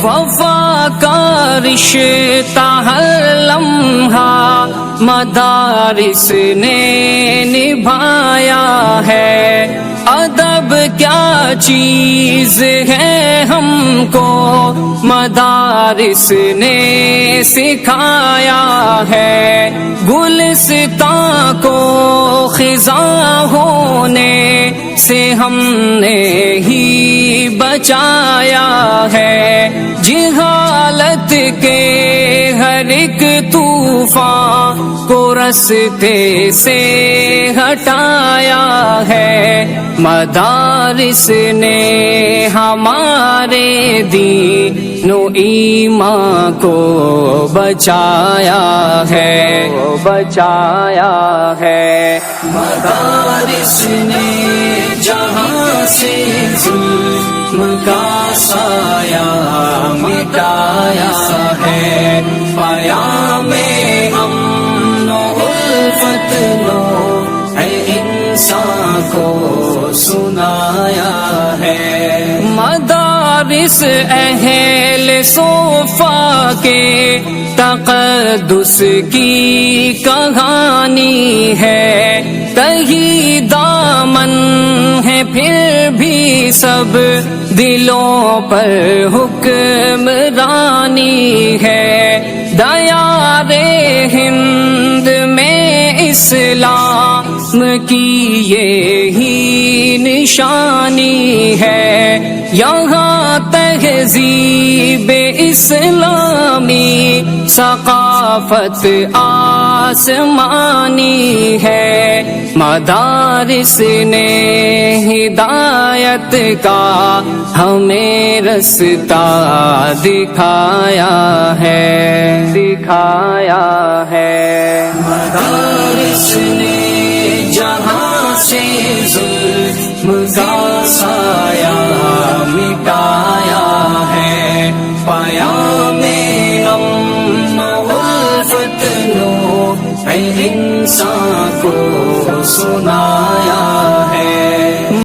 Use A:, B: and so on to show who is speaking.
A: وفا کا رشتہ ہر لمحہ مدارس نے نبھایا ہے، ادب کیا چیز ہے ہم کو مدارس نے سکھایا ہے، گلستاں کو خزاں ہونے سے ہم نے ہی بچایا ہے، جہالت کے ہر ایک طوفان کو رستے سے ہٹایا ہے، مدارس نے ہمارے دین و ایمان کو بچایا ہے، مدارس نے جہاں سے ظلم کا سایہ مٹایا ہے، پیام امن و الفت نو اے انسان کو سنایا ہے، مدارس اہل صوفہ کے تقدس کی کہانی ہے، کہیں دامن ہے پھر بھی سب دلوں پر حکمرانی ہے، دیار ہند میں اسلام کی یہی نشانی ہے، یہاں تہذیب اسلامی ثقافت آسمانی ہے، مدارس نے ہدایت کا ہمیں رستہ دکھایا ہے، مدارس نے جہاں سے ظلم کا سایہ مٹایا ہے، پیام امن و الفت نو اے انسان کو سنایا